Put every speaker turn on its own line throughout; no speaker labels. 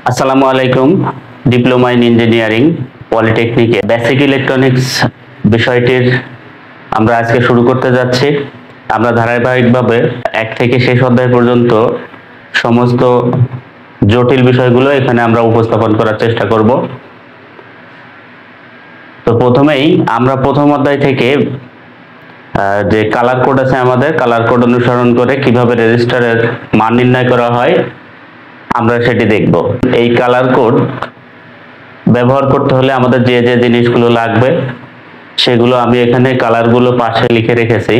আসসালামু আলাইকুম। Diploma in engineering পলিটেকনিকে বেসিক ইলেকট্রনিক্স বিষয়টির আমরা আজকে শুরু করতে যাচ্ছি। আমরা ধারাবাহিকভাবে এক থেকে শেষ অধ্যায় পর্যন্ত সমস্ত জটিল বিষয়গুলো এখানে আমরা উপস্থাপন করার চেষ্টা করব। তো প্রথমেই আমরা প্রথম অধ্যায় থেকে যে কালার কোড আছে, আমাদের কালার কোড অনুসরণ করে কিভাবে রেজিস্টারের মান নির্ণয় করা হয় আমরা সেটি দেখব। এই কালার কোড ব্যবহার করতে হলে আমাদের যে যে জিনিসগুলো লাগবে সেগুলো আমি এখানে কালারগুলো পাশে লিখে রেখেছি।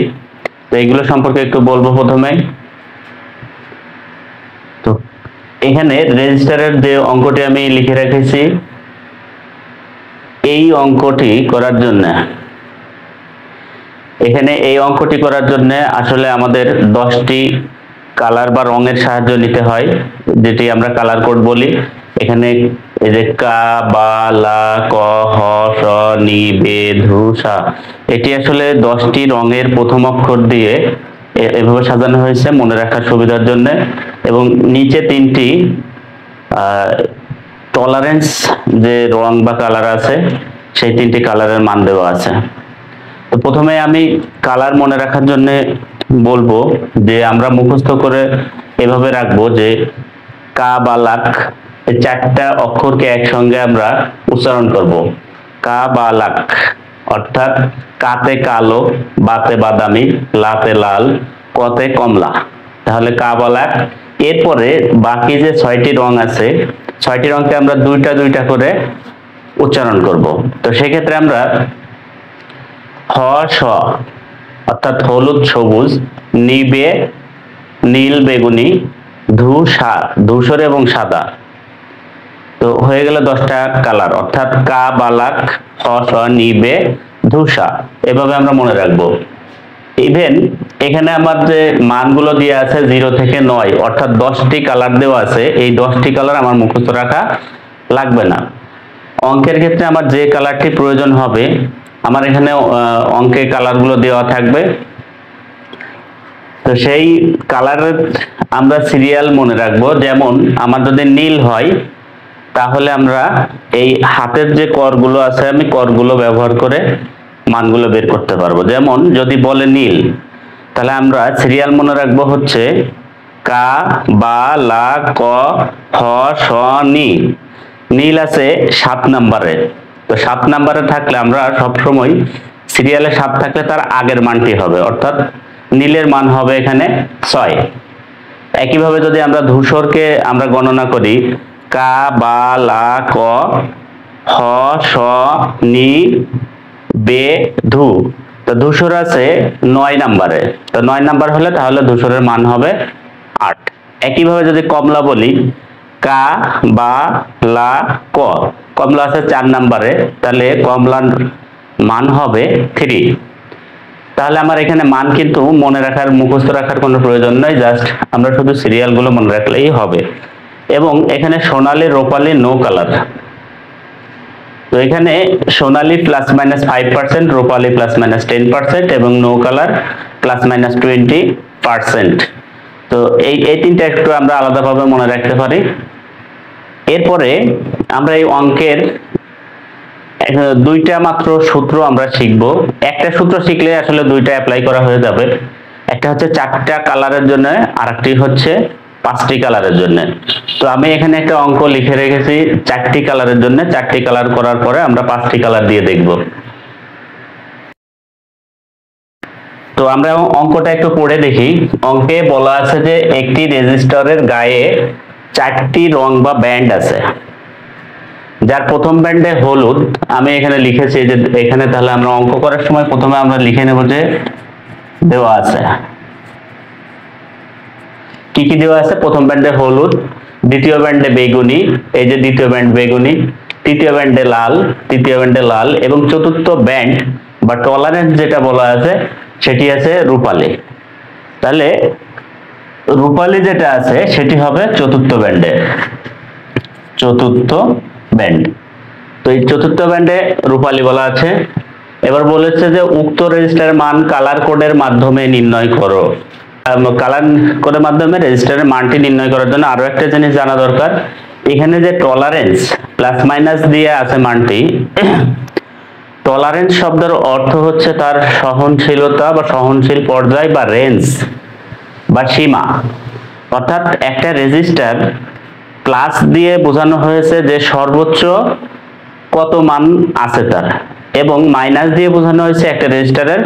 তো এইগুলো সম্পর্কে একটু বলবো প্রথমে। তো এখানে রেজিস্টারের যে অঙ্কটি আমি লিখে রেখেছি, এই অঙ্কটি করার জন্য আসলে আমাদের 10টি কালার বা রঙের সাহায্য নিতে হয়, যেটি আমরা কালার কোড বলি। এখানে এই যে কা, বা, লা, ক, হ, স, নি, বে, ধু, সা, এটি আসলে 10টি রঙের প্রথম অক্ষর দিয়ে এভাবে সাজানো হয়েছে মনে রাখার সুবিধার জন্য, এবং নিচে 3টি টলারেন্স যে রং বা কালার আছে সেই 3টি কালারের মান দেওয়া আছে। তো প্রথমে আমি কালার মনে রাখার জন্য বলবো যে আমরা মুখস্থ করে এভাবে রাখবো যে কা বা লাক, এই 4টা অক্ষরকে একসঙ্গে আমরা উচ্চারণ করব। কা বা লাক, অর্থাৎ কাতে কালো, বাতে বাদামি, লাতে লাল, কতে কমলা, তাহলে কা বা লাক। এরপরে বাকি যে 6টি রং আছে, 6টি রংকে আমরা দুইটা দুইটা করে উচ্চারণ করব। তো সেক্ষেত্রে আমরা হ স, অর্থাৎ হলুদ সবুজ, নিবে নীল বেগুনি, ধূসা ধূসর এবং সাদা। তো হয়ে গেল 10টা কালার, অর্থাৎ কা, বালাক, হ, স, নিবে, ধূসা। এভাবে আমরা মনে রাখবো। ইভেন এখানে আমার যে মানগুলো দেওয়া আছে 0 থেকে 9, অর্থাৎ 10টি কালার দেওয়া আছে। এই 10টি কালার আমার মুখস্থ রাখা লাগবে না। অঙ্কের ক্ষেত্রে আমার যে কালারটি প্রয়োজন হবে, আমার এখানে অঙ্কে কালারগুলো দেওয়া থাকবে। তো সেই কালারের আমরা সিরিয়াল মনে রাখবো। যেমন আমার যদি নীল হয়, তাহলে আমরা এই হাতের যে করগুলো আছে, আমি করগুলো ব্যবহার করে মানগুলো বের করতে পারবো। যেমন যদি বলে নীল, তাহলে আমরা সিরিয়াল মনে রাখবো হচ্ছে কা, বা, লা, ক, হ, স, নি। নীল আছে 7 নম্বরে। তো 7 নম্বরে থাকলে আমরা সবসময় সিরিয়ালে 7 থাকলে তার আগের মানটি হবে, অর্থাৎ নীলের মান হবে এখানে 6। একইভাবে যদি আমরা ধূসরকে আমরা গণনা করি, কা, বা, লা, ক, হ, স, নি, বে, ধু। তো ধূসর আছে 9 নম্বরে। তো 9 নাম্বার হলে তাহলে ধূসরের মান হবে 8। একইভাবে যদি কমলা বলি, কা, বা, লা, ক, কমলা আছে 4 নম্বরে, তাহলে কমলার মান হবে 3। তাহলে আমার এখানে মান কিন্তু মনে রাখার, মুখস্থ রাখার কোনো প্রয়োজন নাই, জাস্ট আমরা শুধু সিরিয়ালগুলো মনে রাখলেই হবে। এবং এখানে সোনালী, রূপালী, নো কালার। তো এখানে সোনালী +-5%, রূপালী +-10% এবং নো কালার +-20%। তো এই 3টা একটু আমরা আলাদাভাবে মনে রাখতে পারি। এরপরে আমরা এই অঙ্কের 2টা মাত্র সূত্র আমরা শিখব। একটা সূত্র শিখলে আসলে 2টা অ্যাপ্লাই করা হয়ে যাবে। একটা হচ্ছে 4টা কালারের জন্য, আর একটি হচ্ছে 5টি কালারের জন্য। তো আমি এখানে একটা অঙ্ক লিখে রেখেছি 4টি কালারের জন্য। 4টি কালার করার পরে আমরা 5টি কালার দিয়ে দেখব। তো আমরা অঙ্কটা একটু পড়ে দেখি। অঙ্কে বলা আছে যে একটি রেজিস্টারের গায়ে 4টি রং বা ব্যান্ড আছে, যার প্রথম ব্যান্ডে হলুদ। আমি এখানে লিখেছি যে এখানে, তাহলে আমরা অঙ্ক করার সময় প্রথমে আমরা লিখে নেব যে দেওয়া আছে কি কি দেওয়া আছে। প্রথম ব্যান্ডে হলুদ, দ্বিতীয় ব্যান্ডে বেগুনি, এই যে দ্বিতীয় ব্যান্ড বেগুনি, তৃতীয় ব্যান্ডে লাল, তৃতীয় ব্যান্ডে লাল, এবং চতুর্থ ব্যান্ড বা টলারেন্স যেটা বলা আছে সেটি আছে রূপালী। তাহলে রূপালী যেটা আছে সেটি হবে চতুর্থ ব্যান্ডে, চতুর্থ ব্যান্ড। তো এই চতুর্থ ব্যান্ডে রূপালী বলা আছে। এবার বলেছে যে উক্ত রেজিস্টারের মান কালার কোডের মাধ্যমে নির্ণয় করো। কালার কোডের মাধ্যমে রেজিস্টারের মানটি নির্ণয় করার জন্য আরো একটা জিনিস জানা দরকার, এখানে যে টলারেন্স প্লাস মাইনাস দিয়ে আছে মানটি, টলারেন্স শব্দের অর্থ হচ্ছে তার সহনশীলতা বা সহনশীল পর্যায় বা রেঞ্জ বা সীমা। অর্থাৎ একটা রেজিস্টার প্লাস দিয়ে বোঝানো হয়েছে যে সর্বোচ্চ কত মান আছে তার, এবং মাইনাস দিয়ে বোঝানো হয়েছে একটা রেজিস্টারের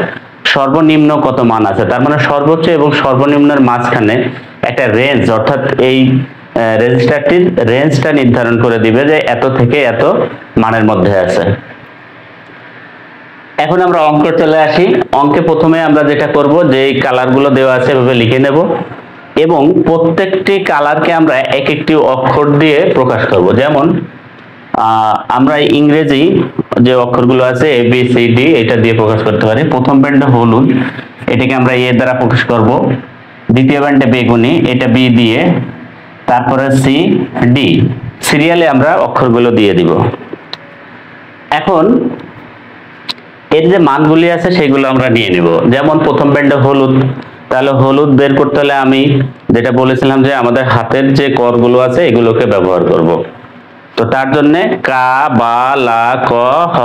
সর্বনিম্ন কত মান আছে। তার মানে সর্বোচ্চ এবং সর্বনিম্নের মাঝখানে একটা রেঞ্জ, অর্থাৎ এই রেজিস্টারটির রেঞ্জটা নির্ধারণ করে দিবে যে এত থেকে এত মানের মধ্যে আছে। এখন আমরা অঙ্কে চলে আসি। অঙ্কে প্রথমে আমরা যেটা করব, যে কালারগুলো দেওয়া আছে এভাবে লিখে নেব এবং প্রত্যেকটি কালারকে আমরা এক একটি অক্ষর দিয়ে প্রকাশ করব। যেমন আমরা ইংরেজি যে অক্ষরগুলো আছে এ বি সি ডি এটা দিয়ে প্রকাশ করতে পারি। প্রথম ব্যান্ডে হলুদ, এটাকে আমরা এ দ্বারা প্রকাশ করব। দ্বিতীয় ব্যান্ডে বেগুনি, এটা বি দিয়ে, তারপরে সি ডি, সিরিয়ালে আমরা অক্ষরগুলো দিয়ে দিব। এখন এর যে মানগুলি আছে সেগুলো আমরা নিয়ে নিব। যেমন প্রথম ব্যান্ডে হলুদ, তাহলে হলুদ বের করতে হলে আমি যেটা বলেছিলাম যে আমাদের হাতের যে করগুলো আছে এগুলোকে ব্যবহার করব। তো তার জন্য কা বা লা ক হ,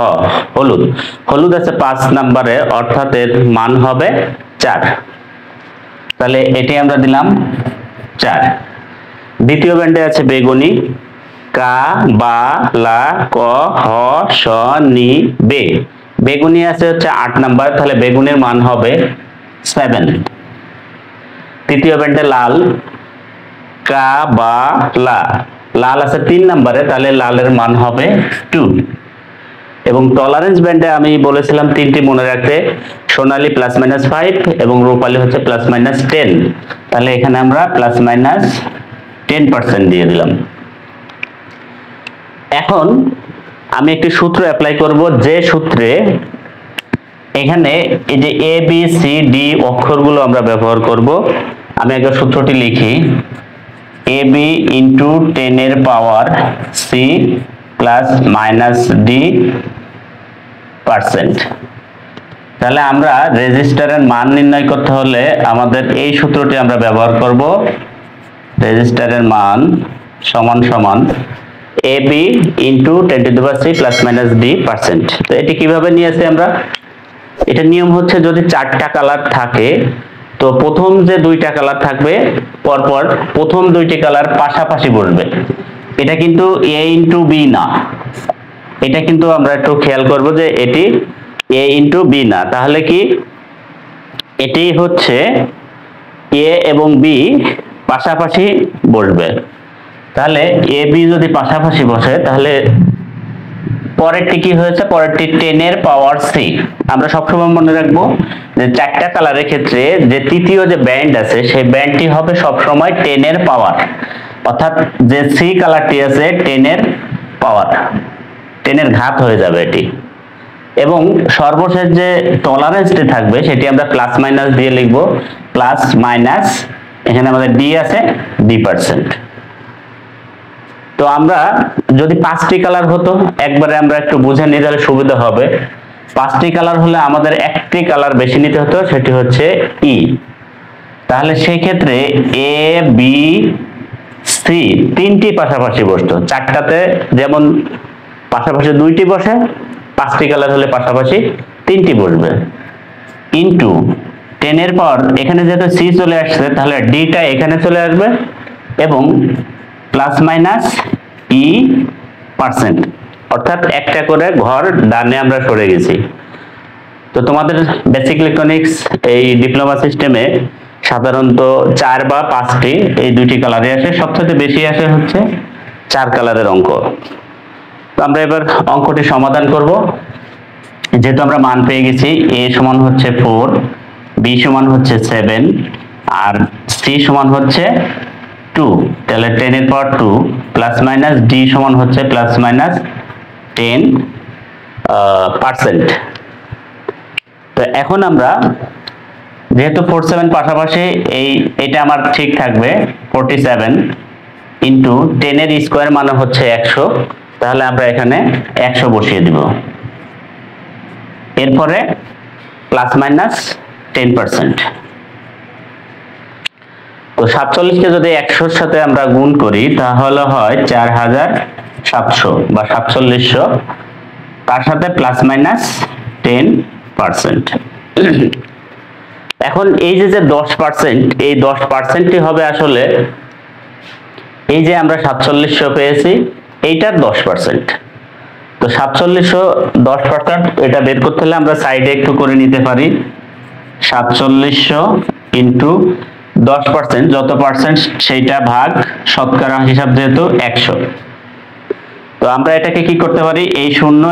হলুদ। হলুদ আছে 5 নম্বরে, অর্থাৎ এর মান হবে 4। তাহলে এটি আমরা দিলাম 4। দ্বিতীয় ব্যান্ডে আছে বেগুনি, কা বা লা ক হ স নি বে, বেগুনি আছে হচ্ছে 8 নাম্বার, তাহলে বেগুনের মান হবে 7। তৃতীয় ব্যান্ডে লাল, কা বা লা, লাল আছে 3 নম্বরে, তাহলে লালের মান হবে 2। এবং টলারেন্স ব্যান্ডে আমি বলেছিলাম তিনটি মনে রাখতে, সোনালী প্লাস মাইনাস 5 এবং রূপালী হচ্ছে প্লাস মাইনাস 10, তাহলে এখানে আমরা প্লাস মাইনাস 10% দিয়ে দিলাম। এখন আমি একটি সূত্র অ্যাপ্লাই করব, যে সূত্রে এখানে এই যে এ বি সি ডি অক্ষরগুলো আমরা ব্যবহার করব। আমি আগে সূত্রটি লিখি, এ বি ইন্টু 10 এর power C plus minus D percent. তাহলে আমরা রেজিস্টারের মান নির্ণয় করতে হলে আমাদের এই সূত্রটি আমরা ব্যবহার করব। রেজিস্টারের মান সমান সমান A B into 10 to the power C plus minus D percent. তো এটি কিভাবে নিয়েছি আমরা, এটা নিয়ম হচ্ছে যদি 4টা কালার থাকে তো প্রথম যে 2টা কালার থাকবে পরপর প্রথম 2টি কালার পাশাপাশি বসবে। এটা কিন্তু এ ইন্টু বি না, এটা কিন্তু আমরা একটু খেয়াল করব যে এটি এ ইন্টু বি না, তাহলে কি এটি হচ্ছে এ এবং বি পাশাপাশি বসবে। তাহলে এ বি যদি পাশাপাশি বসে তাহলে পরেরটি কি হয়েছে, পরেরটি 10 এর পাওয়ার সি। আমরা সবসময় মনে রাখবো যে 4টা কালারের ক্ষেত্রে যে তৃতীয় যে ব্যান্ড আছে সেই ব্যান্ডটি হবে সবসময় 10 এর পাওয়ার, অর্থাৎ যে সি কালারটি আছে 10 এর পাওয়ার, 10 এর ঘাত হয়ে যাবে এটি। এবং সর্বশেষ যে টলারেন্সটি থাকবে সেটি আমরা প্লাস মাইনাস দিয়ে লিখব, প্লাস মাইনাস, এখানে আমাদের ডি আছে ডি পার্সেন্ট। তো আমরা যদি 5টি কালার হতো, একবারে আমরা একটু বুঝে নিয়ে তাহলে সুবিধা হবে। 5টি কালার হলে আমাদের একটি কালার বেশি নিতে হতো, সেটি হচ্ছে ই। তাহলে সেই ক্ষেত্রে এ বি সি 3টি পাশাপাশি বসতো, 4টাতে যেমন পাশাপাশি 2টি বসে, 5টি কালার হলে পাশাপাশি 3টি বসবে, ইনটু 10 এর পাওয়ার, এখানে যেহেতু সি চলে আসছে তাহলে ডিটা এখানে চলে আসবে, এবং প্লাস মাইনাস ই পার্সেন্ট, অর্থাৎ একটা করে ঘর ডানে আমরা সরে গেছি। তো তোমাদের বেসিক ইলেকট্রনিক্স এই ডিপ্লোমা সিস্টেমে সাধারণত 4 বা 5টি এই 2টি কালারে আসে, সবচেয়ে বেশি আসে হচ্ছে 4 কালারের অঙ্ক। তো আমরা এবার অঙ্কটি সমাধান করব। যেহেতু আমরা মান পেয়ে গেছি, এ সমান হচ্ছে 4, বি সমান হচ্ছে 7 আর সি সমান হচ্ছে 2, তাহলে 10 এর পাওয়ার 2 প্লাস মাইনাস ডি সমান হচ্ছে প্লাস মাইনাস 10%। তো এখন আমরা যেহেতু 47 পাশাপাশি এটা আমার ঠিক থাকবে, 47 ইন্টু 10 এর স্কোয়ার মানে হচ্ছে 100, তাহলে আমরা এখানে 100 বসিয়ে দিব। এরপরে প্লাস মাইনাস 10%। তো 47কে যদি 100-র সাথে আমরা গুণ করি তাহলে হয় 4700 বা 4700, তার সাথে প্লাস মাইনাস 10%। এখন এই যে 10%, এই 10%ই হবে আসলে এই যে আমরা 4700 পেয়েছি এইটার 10%। তো 4700 10%, এটা বের করতে হলে আমরা সাইডে একটু করে নিতে পারি। 4700 ইন্টু 10%, যত পার্সেন্ট সেইটা ভাগ শতকরা হিসাব যেহেতু 100। তো আমরা এটাকে কি করতে পারি, এই শূন্য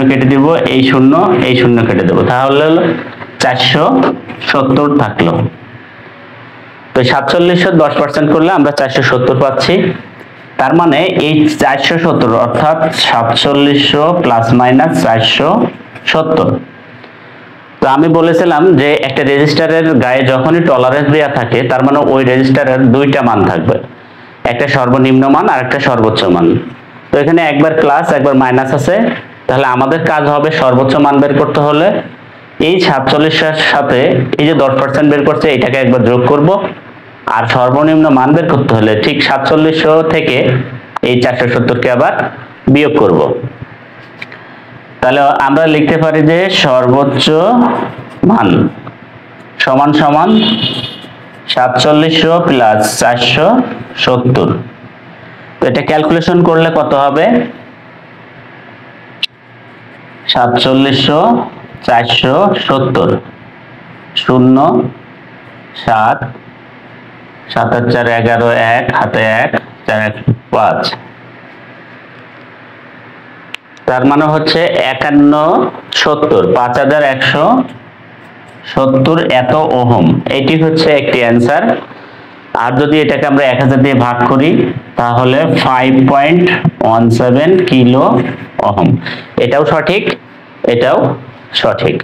কেটে দিব, এই শূন্য কেটে দেব, তাহলে হলো 470 থাকলো। তো 4700 10% করলে আমরা 470 পাচ্ছি। তার মানে এই 470 অর্থাৎ 4700 প্লাস মাইনাস 470। তো আমি বলেছিলাম যে একটা রেজিস্টারের গায়ে যখনই টলারেন্স দেওয়া থাকে তার মানে ওই রেজিস্টারের দুইটা মান থাকবে, একটা সর্বনিম্ন মান আর একটা সর্বোচ্চ মান। তো এখানে একবার প্লাস একবার মাইনাস আছে, তাহলে আমাদের কাজ হবে সর্বোচ্চ মান বের করতে হলে এই 47-এর সাথে এই যে 10% বের করছে এটাকে একবার যোগ করব, আর সর্বনিম্ন মান বের করতে হলে ঠিক 4700 থেকে এই 470কে আবার বিয়োগ করব। তাহলে আমরা লিখতে পারি যে সর্বোচ্চ মান সমান সমান 4700 প্লাস 470। তো এটা ক্যালকুলেশন করলে কত হবে, 4700 470 0 7 7 আর 4 11 1 হাতে 1 4 1 5, তার মানে হচ্ছে 5170 5170 এত ওহম। এটি হচ্ছে একটি অ্যান্সার। আর যদি এটাকে আমরা 1000 দিয়ে ভাগ করি তাহলে 5.17 কিলো ওহম। এটাও সঠিক, এটাও সঠিক।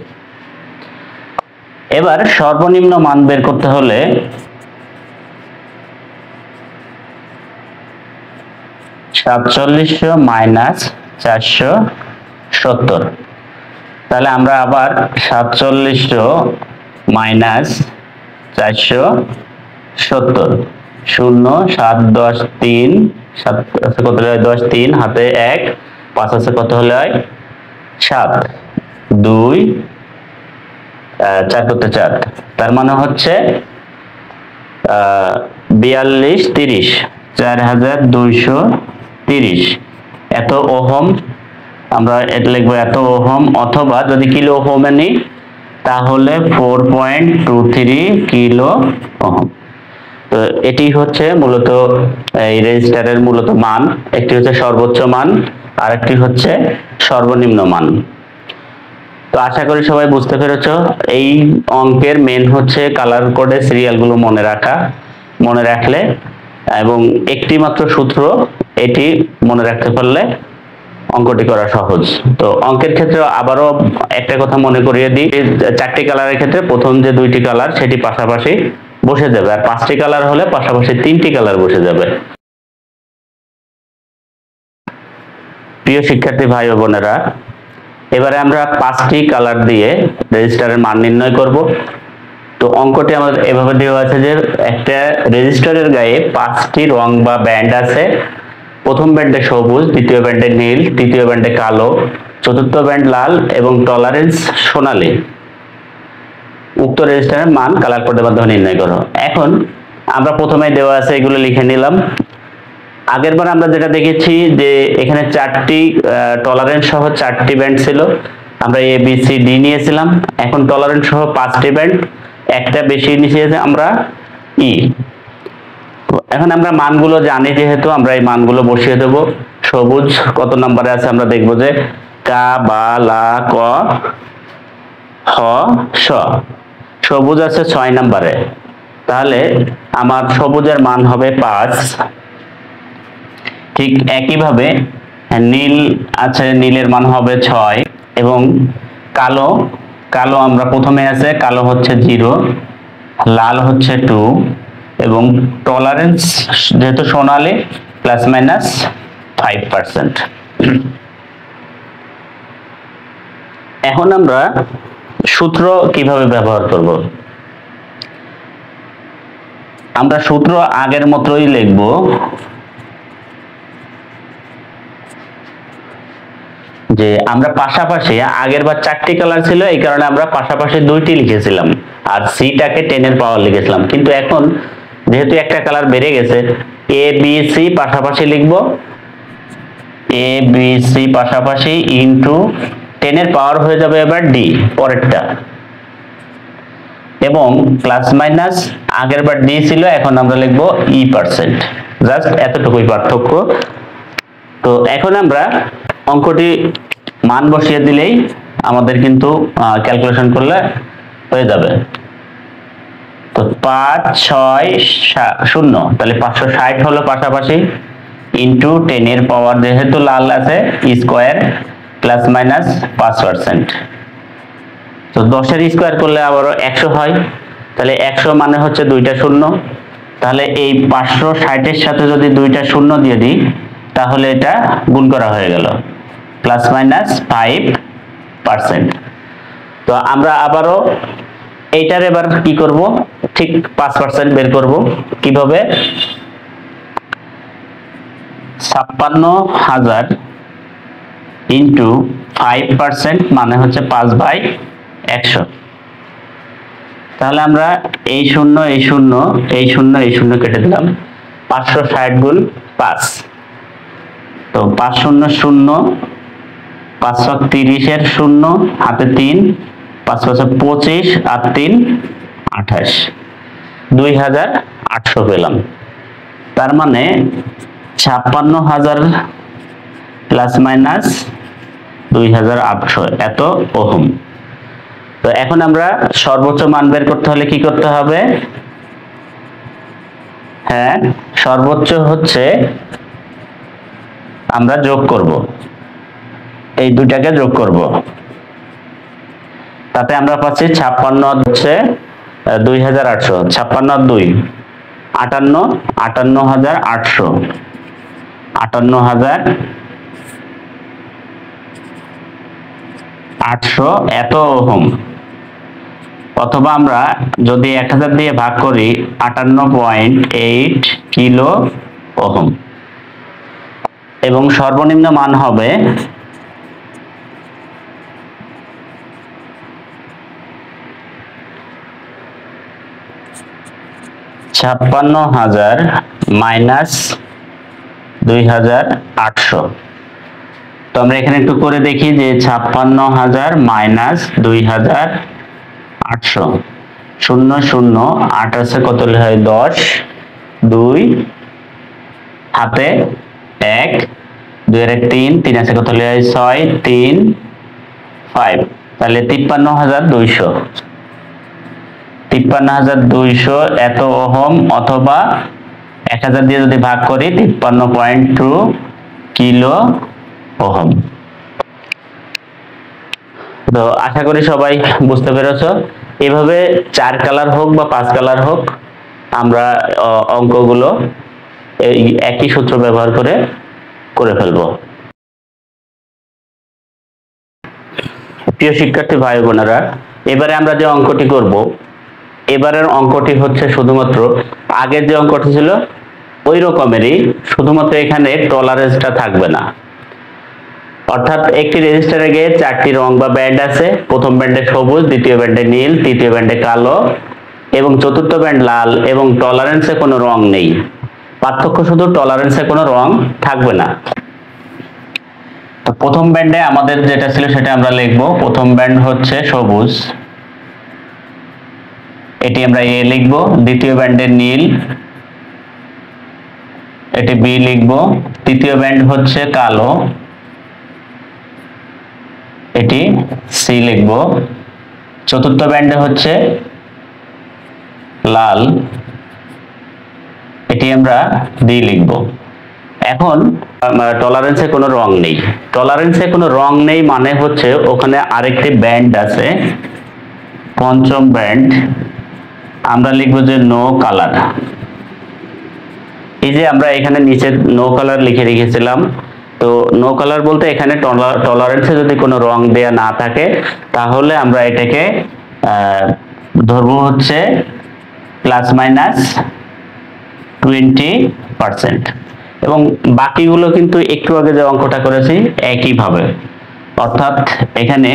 এবার সর্বনিম্ন মান বের করতে হলে -4700 470। তাহলে আমরা আবার 4700 470 0 7 10 3 7 আছে কত হয় 10 3 হাতে 1 5 আছে কত হলে হয় 7 2 4 করতে 4, তার মানে হচ্ছে 42 30 4230 এত ওহম। আমরা এটা লিখবো এত ওহম, অথবা যদি কিলো ওহমে নিই তাহলে 4.23 কিলো ওহম। তো এটি হচ্ছে মূলত এই রেজিস্টারের মূলত মান, একটি হচ্ছে সর্বোচ্চ মান আর একটি হচ্ছে সর্বনিম্ন মান। তো আশা করি সবাই বুঝতে পেরেছো। এই অঙ্কের মেন হচ্ছে কালার কোডে সিরিয়ালগুলো মনে রাখা, মনে রাখলে এবং একটি মাত্র সূত্র এটি মনে রাখতে পারলে অঙ্কটি করা সহজ। তো অঙ্কের ক্ষেত্রে আবারও একটা কথা মনে করিয়ে দিই, 4টি কালারের ক্ষেত্রে প্রথম যে 2টি কালার সেটি পাশাপাশি বসে যাবে, আর 5টি কালার হলে পাশাপাশি 3টি কালার বসে যাবে। প্রিয় শিক্ষার্থী ভাই ও বোনেরা, এবারে আমরা 5টি কালার দিয়ে রেজিস্টারের মান নির্ণয় করব। তো অঙ্কটি আমাদের এভাবে দেওয়া আছে যে একটা রেজিস্টারের গায়ে 5টি রং বা ব্যান্ড আছে। প্রথম ব্যান্ডে সবুজ, দ্বিতীয় ব্যান্ডে নীল, তৃতীয় ব্যান্ডে কালো, চতুর্থ ব্যান্ড লাল এবং টলারেন্স সোনালী। উক্ত রেজিস্টারের মান কালার কোডের মাধ্যমে নির্ণয় করো। এখন আমরা প্রথমে দেওয়া আছে এগুলো লিখে নিলাম। আগের বার আমরা যেটা দেখেছি যে এখানে 4টি টলারেন্স সহ 4টি ব্যান্ড ছিল, আমরা এ বি সি ডি নিয়েছিলাম। এখন টলারেন্স সহ 5টি ব্যান্ড, একটা বেশি নিয়েছি আমরা ই। এখন আমরা মানগুলো জানি যেহেতু আমরা এই মানগুলো বসিয়ে দেব। সবুজ কত নম্বরে আছে আমরা দেখব যে কা বা লা ক হ স। সবুজ আছে 6 নম্বরে, তাহলে আমার সবুজের মান হবে 5। ঠিক একইভাবে নীল আছে, নীলের মান হবে 6 এবং কালো, কালো আমরা প্রথমে আছে কালো হচ্ছে 0, লাল হচ্ছে 2 এবং টলারেন্স যেহেতু সোনালী প্লাস মাইনাস 5%। এখন আমরা সূত্র কিভাবে ব্যবহার করব। আমরা সূত্র আগের মতোই লিখব, যে আমরা পাশাপাশি আগের বার 4টি কালার ছিল, এই কারণে আমরা পাশাপাশি 2টি লিখেছিলাম আর সিটাকে 10 এর পাওয়ার লিখেছিলাম। কিন্তু এখন যেহেতু একটা কালার বেড়ে গেছে, এ বি সি পাশাপাশি লিখব, এ বি সি পাশাপাশি ইনটু 10 এর পাওয়ার হয়ে যাবে এবার ডি পরেরটা, এবং প্লাস মাইনাস আগের বার ডি ছিল, এখন আমরা লিখব ই%। জাস্ট এতটুকুই পার্থক্য। তো এখন আমরা অঙ্কটি মান বসিয়ে দিলেই আমাদের কিন্তু ক্যালকুলেশন করলে হয়ে যাবে। তো 5 6 0, তাহলে 560 হলো পাশাপাশি, ইনটু 10 এর পাওয়ার যেহেতু লাল আছে স্কয়ার প্লাস মাইনাস 5%। তো 10 এর স্কয়ার করলে আবারও 100 হয়, তাহলে 100 মানে হচ্ছে 2টা শূন্য, তাহলে এই 560 এর সাথে যদি 2টা শূন্য দিয়ে দিই তাহলে এটা গুণ করা হয়ে গেল, প্লাস মাইনাস 5%। তো আমরা আবারও এইটার এবার কি করব, ঠিক 5% বের করব। কিভাবে? 56,000 ইন্টু 5% মানে হচ্ছে 5/100। তাহলে আমরা এই শূন্য এই শূন্য এই শূন্য এই শূন্য কেটে দিলাম, 560 গুণ 5, তো 5 শূন্য শূন্য, 530 এর শূন্য হাতে 3, 5 5 25 আর 3 28, 2800 পেলাম। তার মানে 56,000 প্লাস মাইনাস 2800 এত ওহম। তো এখন আমরা সর্বোচ্চ মান বের করতে হলে কি করতে হবে? হ্যাঁ, সর্বোচ্চ হচ্ছে আমরা যোগ করব, এই দুটাকে যোগ করব, তাতে আমরা পাচ্ছি 56 হচ্ছে 2800, 56 আর 2 58, 58,800, 58,800 এত ওহম। অথবা আমরা যদি 1000 দিয়ে ভাগ করি 58.8 কিলো ওহম, এবং সর্বনিম্ন মান হবে 56,000 মাইনাস 2800। তো আমরা এখানে একটু করে দেখি যে 56,000 মাইনাস 2800, 0 0 8 আছে কত হয় 10, 2 হাতে 1, 2 এর 3, 3 আছে কত হয় 6, 3 5, তাহলে 53,200, 53,200 এত ওহম, অথবা 1000 দিয়ে যদি ভাগ করি 53.2 কিলো ওহম। তো আশা করি সবাই বুঝতে পেরেছো। এভাবে 4 কালার হোক বা 5 কালার হোক, আমরা অঙ্কগুলো এই একই সূত্র ব্যবহার করে ফেলবো। প্রিয় শিক্ষার্থী ভাই বোনেরা, এবারে আমরা যে অঙ্কটি করব, এবারের অঙ্কটি হচ্ছে শুধুমাত্র আগের যে অঙ্কটি ছিল ওই রকমেরই, শুধুমাত্র এখানে টলারেন্সটা থাকবে না। অর্থাৎ একটি রেজিস্টারে গিয়ে 4টি রং বা ব্যান্ড আছে, প্রথম ব্যান্ডে সবুজ, দ্বিতীয় ব্যান্ডে নীল, তৃতীয় ব্যান্ডে কালো এবং চতুর্থ ব্যান্ড লাল, এবং টলারেন্সে কোনো রং নেই। পার্থক্য শুধু টলারেন্সে কোনো রং থাকবে না। তো প্রথম ব্যান্ডে আমাদের যেটা ছিল সেটা আমরা লিখব। প্রথম ব্যান্ড হচ্ছে সবুজ, এটি আমরা এ লিখব। দ্বিতীয় ব্যান্ডে নীল, এটি বি লিখব। তৃতীয় ব্যান্ড হচ্ছে কালো, এটি সি লিখব। চতুর্থ ব্যান্ডে হচ্ছে লাল, এটি আমরা ডি লিখব। এখন টলারেন্সে কোনো রং নেই। টলারেন্সে কোনো রং নেই মানে হচ্ছে ওখানে আরেকটি ব্যান্ড আছে, পঞ্চম ব্যান্ড, আমরা লিখব যে নো কালার। এই যে আমরা এখানে নিচে নো কালার লিখে রেখেছিলাম, তো নো কালার বলতে এখানে টলারেন্সে যদি কোনো রং দেয়া না থাকে তাহলে আমরা এটাকে ধরবো হচ্ছে প্লাস মাইনাস 20%। এবং বাকিগুলো কিন্তু একটু আগে যে অঙ্কটা করেছি একইভাবে, অর্থাৎ এখানে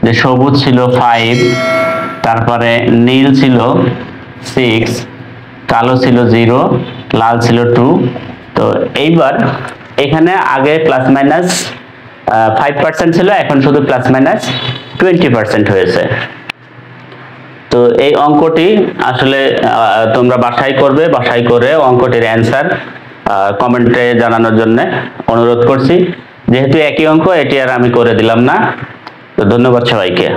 যে সবুজ ছিল 5, তারপরে নীল ছিল 6, কালো ছিল 0, লাল ছিল 2। তো এইবার এখানে আগে প্লাস মাইনাস 5% ছিল, এখন শুধু প্লাস মাইনাস 20% হয়েছে। তো এই অঙ্কটি আসলে তোমরা বাসায় করবে, বাসায় করে অঙ্কটির অ্যান্সার কমেন্টে জানানোর জন্য অনুরোধ করছি। যেহেতু একই অঙ্ক, এটি আর আমি করে দিলাম না। তো ধন্যবাদ সবাইকে।